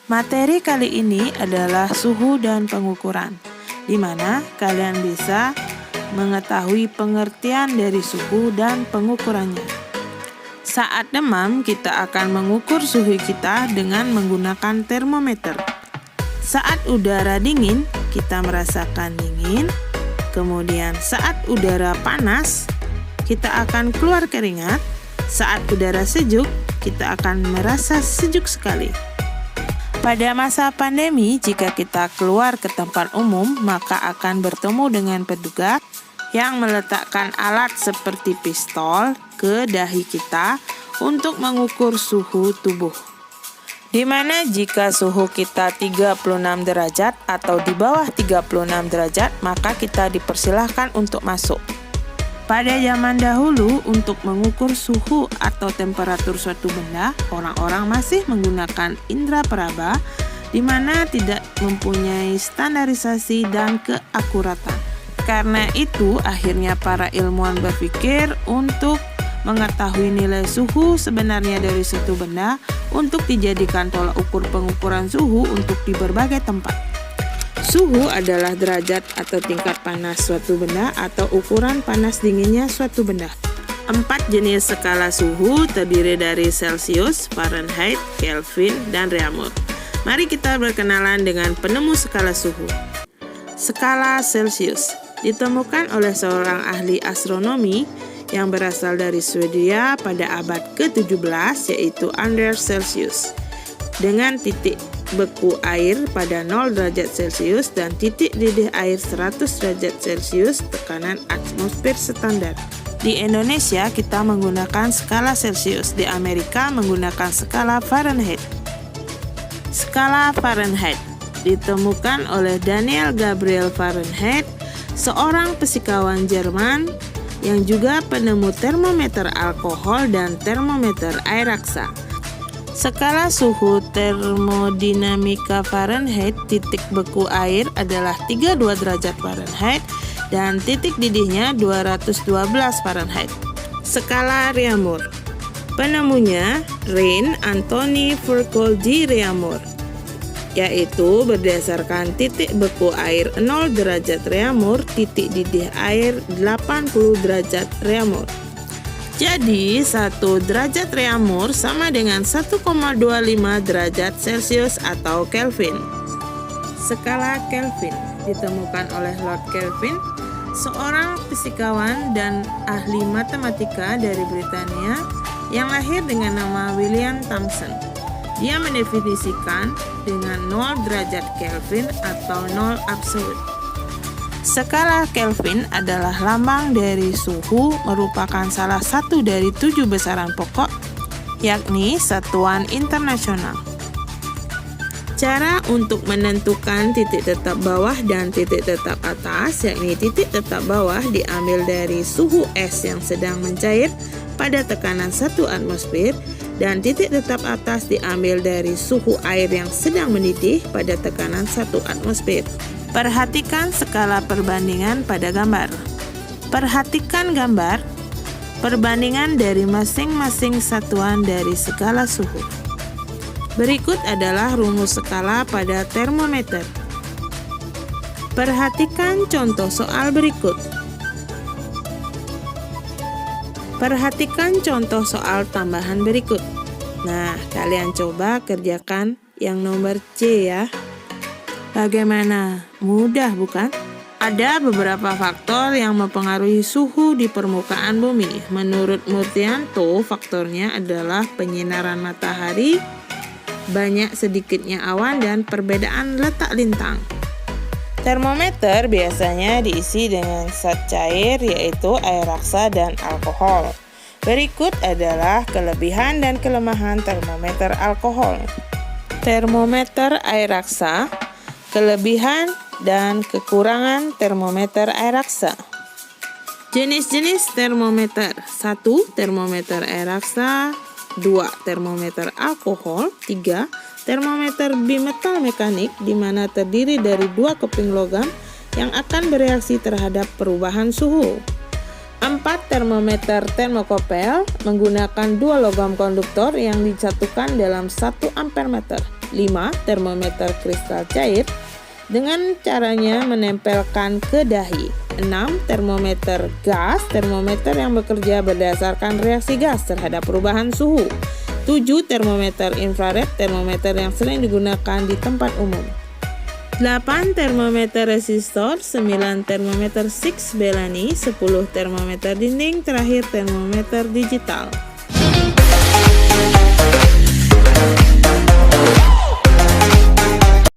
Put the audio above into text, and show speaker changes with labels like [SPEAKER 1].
[SPEAKER 1] Materi kali ini adalah suhu dan pengukuran, di mana kalian bisa mengetahui pengertian dari suhu dan pengukurannya. Saat demam, kita akan mengukur suhu kita dengan menggunakan termometer. Saat udara dingin, kita merasakan dingin. Kemudian saat udara panas, kita akan keluar keringat. Saat udara sejuk, kita akan merasa sejuk sekali. Pada masa pandemi, jika kita keluar ke tempat umum, maka akan bertemu dengan petugas yang meletakkan alat seperti pistol ke dahi kita untuk mengukur suhu tubuh. Di mana jika suhu kita 36 derajat atau di bawah 36 derajat, maka kita dipersilahkan untuk masuk. Pada zaman dahulu, untuk mengukur suhu atau temperatur suatu benda, orang-orang masih menggunakan indera peraba, di mana tidak mempunyai standarisasi dan keakuratan. Karena itu, akhirnya para ilmuwan berpikir untuk mengetahui nilai suhu sebenarnya dari suatu benda untuk dijadikan tolak ukur pengukuran suhu untuk di berbagai tempat. Suhu adalah derajat atau tingkat panas suatu benda atau ukuran panas dinginnya suatu benda. 4 jenis skala suhu terdiri dari Celsius, Fahrenheit, Kelvin, dan Reaumur. Mari kita berkenalan dengan penemu skala suhu. Skala Celsius ditemukan oleh seorang ahli astronomi yang berasal dari Swedia pada abad ke-17, yaitu Anders Celsius. Dengan titik beku air pada 0 derajat Celcius dan titik didih air 100 derajat Celcius tekanan atmosfer standar. Di Indonesia kita menggunakan skala Celcius, di Amerika menggunakan skala Fahrenheit. Skala Fahrenheit ditemukan oleh Daniel Gabriel Fahrenheit, seorang fisikawan Jerman yang juga penemu termometer alkohol dan termometer air raksa. Skala suhu termodinamika Fahrenheit, titik beku air adalah 32 derajat Fahrenheit dan titik didihnya 212 Fahrenheit. Skala Reaumur, penemunya Rein Anthony Foucault Reaumur, yaitu berdasarkan titik beku air 0 derajat Reaumur, titik didih air 80 derajat Reaumur. Jadi, 1 derajat Reaumur sama dengan 1,25 derajat Celcius atau Kelvin. Skala Kelvin ditemukan oleh Lord Kelvin, seorang fisikawan dan ahli matematika dari Britania yang lahir dengan nama William Thomson. Dia mendefinisikan dengan 0 derajat Kelvin atau 0 absolut. Skala Kelvin adalah lambang dari suhu, merupakan salah satu dari 7 besaran pokok, yakni satuan internasional. Cara untuk menentukan titik tetap bawah dan titik tetap atas, yakni titik tetap bawah diambil dari suhu es yang sedang mencair pada tekanan 1 atmosfer, dan titik tetap atas diambil dari suhu air yang sedang mendidih pada tekanan 1 atmosfer. Perhatikan skala perbandingan pada gambar. Perhatikan gambar perbandingan dari masing-masing satuan dari skala suhu. Berikut adalah rumus skala pada termometer. Perhatikan contoh soal berikut. Perhatikan contoh soal tambahan berikut. Nah, kalian coba kerjakan yang nomor C ya. Bagaimana? Mudah bukan? Ada beberapa faktor yang mempengaruhi suhu di permukaan bumi. Menurut Murtianto, faktornya adalah penyinaran matahari, banyak sedikitnya awan, dan perbedaan letak lintang. Termometer biasanya diisi dengan zat cair, yaitu air raksa dan alkohol. Berikut adalah kelebihan dan kelemahan termometer alkohol. Termometer air raksa. Kelebihan dan kekurangan termometer air raksa. Jenis-jenis termometer: 1. Termometer air raksa. 2. Termometer alkohol. 3. Termometer bimetal mekanik, di mana terdiri dari 2 keping logam yang akan bereaksi terhadap perubahan suhu. 4. Termometer termokopel, menggunakan 2 logam konduktor yang disatukan dalam 1 ampermeter. 5. Termometer kristal cair dengan caranya menempelkan ke dahi. 6. Termometer gas, termometer yang bekerja berdasarkan reaksi gas terhadap perubahan suhu. 7. Termometer infrared, termometer yang sering digunakan di tempat umum. 8. Termometer resistor. 9. Termometer 6 Belani. 10. Termometer dinding. Terakhir termometer digital.